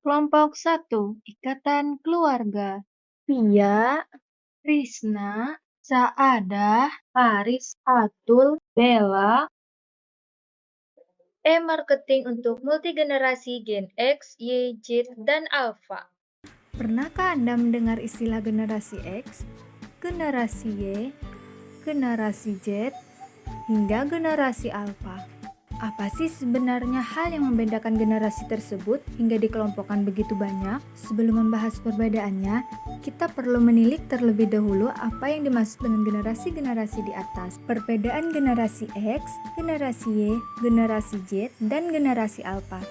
Kelompok 1, Ikatan Keluarga. Pia, Risna, Saadah, Haris, Atul, Bella. E-marketing untuk multigenerasi Gen X, Y, Z, dan Alpha. Pernahkah Anda mendengar istilah generasi X, generasi Y, generasi Z, hingga generasi Alpha? Apa sih sebenarnya hal yang membedakan generasi tersebut hingga dikelompokkan begitu banyak? Sebelum membahas perbedaannya, kita perlu menilik terlebih dahulu apa yang dimaksud dengan generasi-generasi di atas. Perbedaan generasi X, generasi Y, generasi Z, dan generasi Alpha.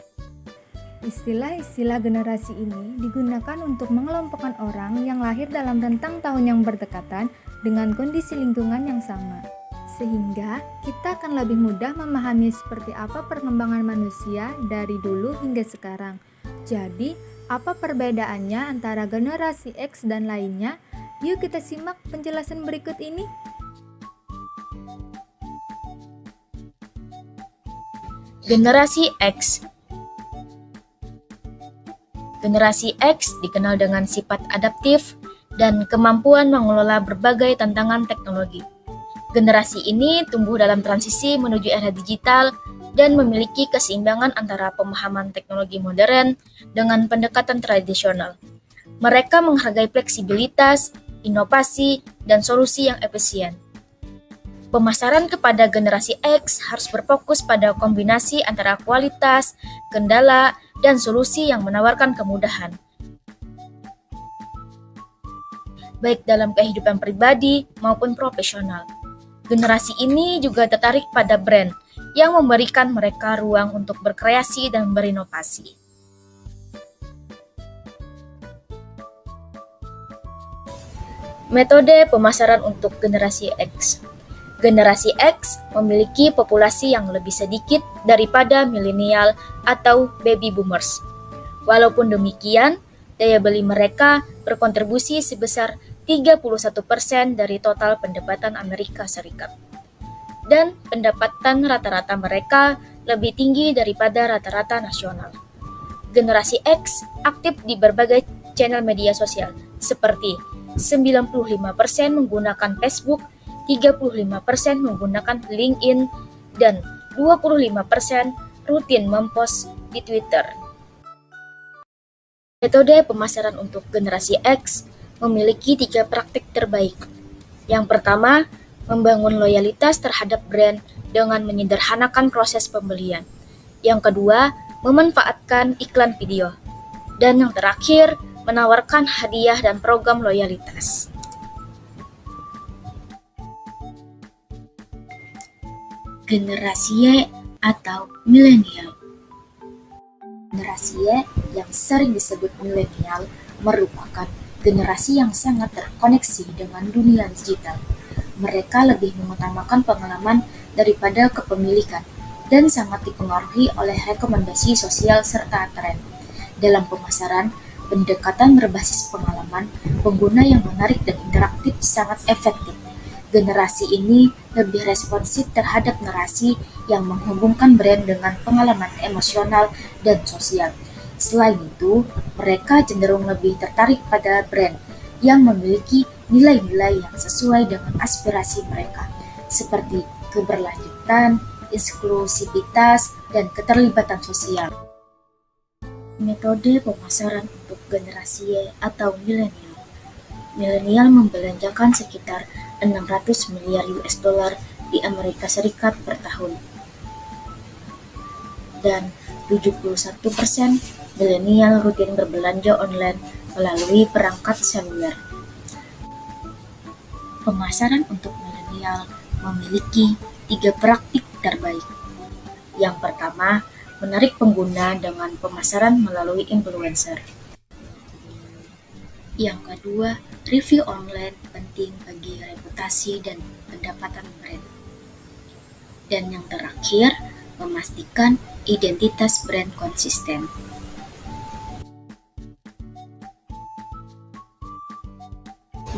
Istilah-istilah generasi ini digunakan untuk mengelompokkan orang yang lahir dalam rentang tahun yang berdekatan dengan kondisi lingkungan yang sama. Sehingga kita akan lebih mudah memahami seperti apa perkembangan manusia dari dulu hingga sekarang. Jadi, apa perbedaannya antara generasi X dan lainnya? Yuk kita simak penjelasan berikut ini. Generasi X. Generasi X dikenal dengan sifat adaptif dan kemampuan mengelola berbagai tantangan teknologi. Generasi ini tumbuh dalam transisi menuju era digital dan memiliki keseimbangan antara pemahaman teknologi modern dengan pendekatan tradisional. Mereka menghargai fleksibilitas, inovasi, dan solusi yang efisien. Pemasaran kepada generasi X harus berfokus pada kombinasi antara kualitas, kendala, dan solusi yang menawarkan kemudahan, baik dalam kehidupan pribadi maupun profesional. Generasi ini juga tertarik pada brand yang memberikan mereka ruang untuk berkreasi dan berinovasi. Metode pemasaran untuk generasi X. Generasi X memiliki populasi yang lebih sedikit daripada milenial atau baby boomers. Walaupun demikian, daya beli mereka berkontribusi sebesar 31% dari total pendapatan Amerika Serikat. Dan pendapatan rata-rata mereka lebih tinggi daripada rata-rata nasional. Generasi X aktif di berbagai channel media sosial, seperti 95% menggunakan Facebook, 35% menggunakan LinkedIn, dan 25% rutin mempost di Twitter. Metode pemasaran untuk generasi X memiliki 3 praktik terbaik. Yang pertama, membangun loyalitas terhadap brand dengan menyederhanakan proses pembelian. Yang kedua, memanfaatkan iklan video. Dan yang terakhir, menawarkan hadiah dan program loyalitas. Generasi Y atau milenial. Generasi Y yang sering disebut milenial merupakan generasi yang sangat terkoneksi dengan dunia digital. Mereka lebih mengutamakan pengalaman daripada kepemilikan dan sangat dipengaruhi oleh rekomendasi sosial serta tren. Dalam pemasaran, pendekatan berbasis pengalaman pengguna yang menarik dan interaktif sangat efektif. Generasi ini lebih responsif terhadap narasi yang menghubungkan brand dengan pengalaman emosional dan sosial. Selain itu, mereka cenderung lebih tertarik pada brand yang memiliki nilai-nilai yang sesuai dengan aspirasi mereka, seperti keberlanjutan, inklusivitas, dan keterlibatan sosial. Metode pemasaran untuk generasi Y atau milenial. Milenial membelanjakan sekitar 600 miliar US dollar di Amerika Serikat per tahun. Dan 71% milenial rutin berbelanja online melalui perangkat seluler. Pemasaran untuk milenial memiliki 3 praktik terbaik. Yang pertama, menarik pengguna dengan pemasaran melalui influencer. Yang kedua, review online penting bagi reputasi dan pendapatan brand. Dan yang terakhir, memastikan identitas brand konsisten.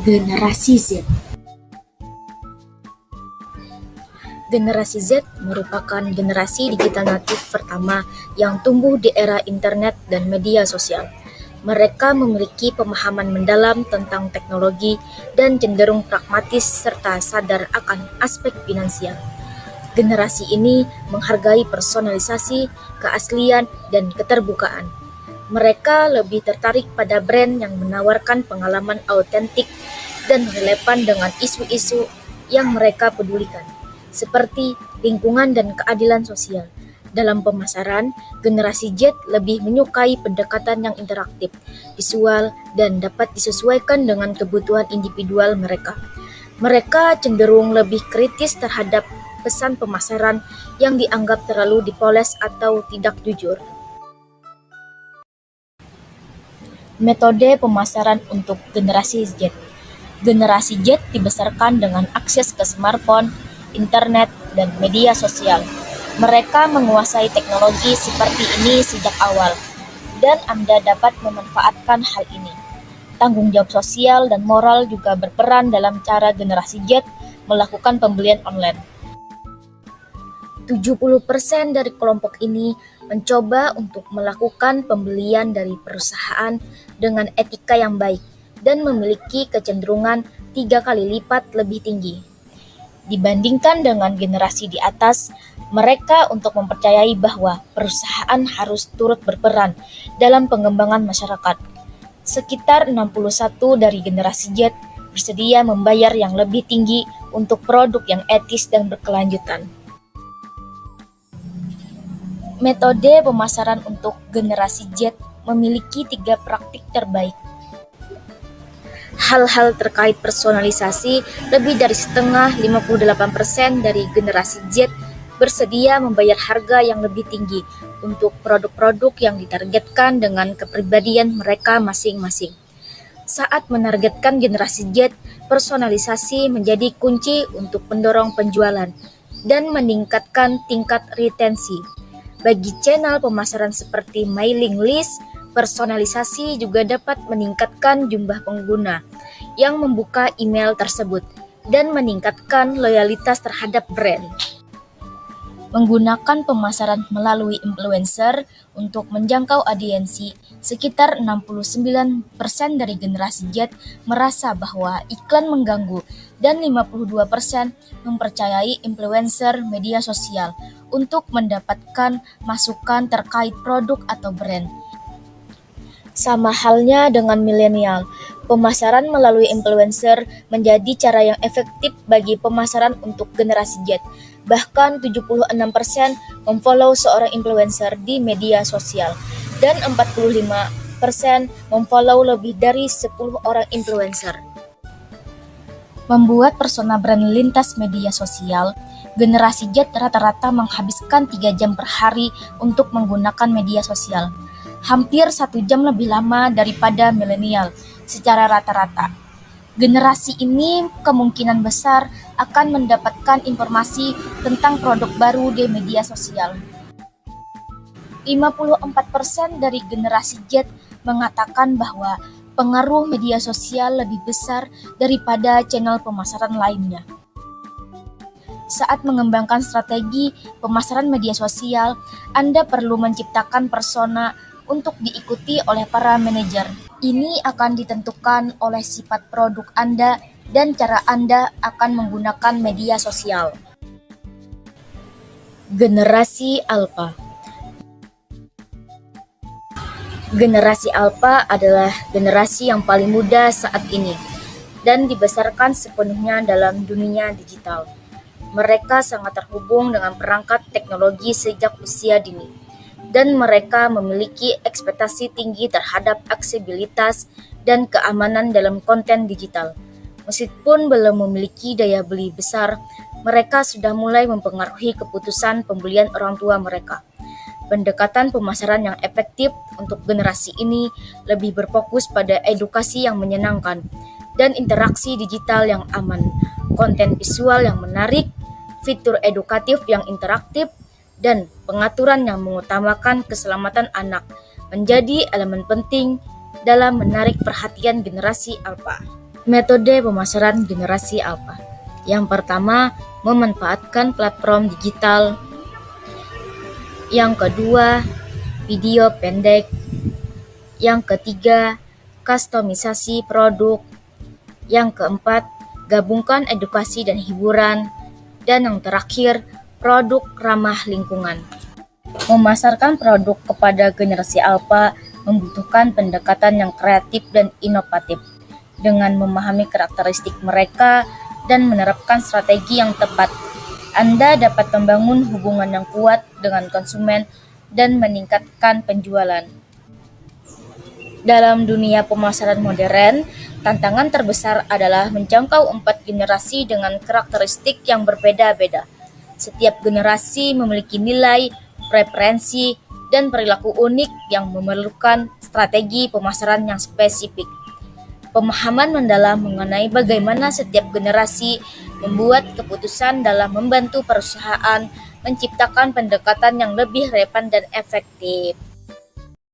Generasi Z. Generasi Z merupakan generasi digital natif pertama yang tumbuh di era internet dan media sosial. Mereka memiliki pemahaman mendalam tentang teknologi dan cenderung pragmatis serta sadar akan aspek finansial. Generasi ini menghargai personalisasi, keaslian, dan keterbukaan. Mereka lebih tertarik pada brand yang menawarkan pengalaman autentik dan relevan dengan isu-isu yang mereka pedulikan, seperti lingkungan dan keadilan sosial. Dalam pemasaran, generasi Z lebih menyukai pendekatan yang interaktif, visual, dan dapat disesuaikan dengan kebutuhan individual mereka. Mereka cenderung lebih kritis terhadap pesan pemasaran yang dianggap terlalu dipoles atau tidak jujur. Metode pemasaran untuk generasi Z. Generasi Z dibesarkan dengan akses ke smartphone, internet, dan media sosial. Mereka menguasai teknologi seperti ini sejak awal, dan Anda dapat memanfaatkan hal ini. Tanggung jawab sosial dan moral juga berperan dalam cara generasi Z melakukan pembelian online. 70% dari kelompok ini mencoba untuk melakukan pembelian dari perusahaan dengan etika yang baik dan memiliki kecenderungan 3 kali lipat lebih tinggi dibandingkan dengan generasi di atas. Mereka untuk mempercayai bahwa perusahaan harus turut berperan dalam pengembangan masyarakat. Sekitar 61% dari generasi Z bersedia membayar yang lebih tinggi untuk produk yang etis dan berkelanjutan. Metode pemasaran untuk generasi Z memiliki 3 praktik terbaik. Hal-hal terkait personalisasi, lebih dari setengah 58% dari generasi Z bersedia membayar harga yang lebih tinggi untuk produk-produk yang ditargetkan dengan kepribadian mereka masing-masing. Saat menargetkan generasi Z, personalisasi menjadi kunci untuk mendorong penjualan dan meningkatkan tingkat retensi. Bagi channel pemasaran seperti mailing list, personalisasi juga dapat meningkatkan jumlah pengguna yang membuka email tersebut dan meningkatkan loyalitas terhadap brand. Menggunakan pemasaran melalui influencer untuk menjangkau audiensi, sekitar 69% dari generasi Z merasa bahwa iklan mengganggu dan 52% mempercayai influencer media sosial untuk mendapatkan masukan terkait produk atau brand. Sama halnya dengan milenial, pemasaran melalui influencer menjadi cara yang efektif bagi pemasaran untuk generasi Z. Bahkan 76% memfollow seorang influencer di media sosial dan 45% memfollow lebih dari 10 orang influencer. Membuat persona brand lintas media sosial, generasi Z rata-rata menghabiskan 3 jam per hari untuk menggunakan media sosial. Hampir 1 jam lebih lama daripada milenial secara rata-rata. Generasi ini kemungkinan besar akan mendapatkan informasi tentang produk baru di media sosial. 54% dari generasi Z mengatakan bahwa pengaruh media sosial lebih besar daripada channel pemasaran lainnya. Saat mengembangkan strategi pemasaran media sosial, Anda perlu menciptakan persona untuk diikuti oleh para manajer. Ini akan ditentukan oleh sifat produk Anda dan cara Anda akan menggunakan media sosial. Generasi Alpha. Generasi Alpha adalah generasi yang paling muda saat ini dan dibesarkan sepenuhnya dalam dunia digital. Mereka sangat terhubung dengan perangkat teknologi sejak usia dini, dan mereka memiliki ekspektasi tinggi terhadap aksesibilitas dan keamanan dalam konten digital. Meskipun belum memiliki daya beli besar, mereka sudah mulai mempengaruhi keputusan pembelian orang tua mereka. Pendekatan pemasaran yang efektif untuk generasi ini lebih berfokus pada edukasi yang menyenangkan dan interaksi digital yang aman, konten visual yang menarik, fitur edukatif yang interaktif, dan pengaturan yang mengutamakan keselamatan anak menjadi elemen penting dalam menarik perhatian generasi Alpha. Metode pemasaran generasi Alpha. Yang pertama, memanfaatkan platform digital. Yang kedua, video pendek. Yang ketiga, kustomisasi produk. Yang keempat, gabungkan edukasi dan hiburan. Dan yang terakhir, produk ramah lingkungan. Memasarkan produk kepada generasi alfa membutuhkan pendekatan yang kreatif dan inovatif. Dengan memahami karakteristik mereka dan menerapkan strategi yang tepat, Anda dapat membangun hubungan yang kuat dengan konsumen dan meningkatkan penjualan. Dalam dunia pemasaran modern, tantangan terbesar adalah menjangkau 4 generasi dengan karakteristik yang berbeda-beda. Setiap generasi memiliki nilai, preferensi, dan perilaku unik yang memerlukan strategi pemasaran yang spesifik. Pemahaman mendalam mengenai bagaimana setiap generasi membuat keputusan dalam membantu perusahaan menciptakan pendekatan yang lebih relevan dan efektif.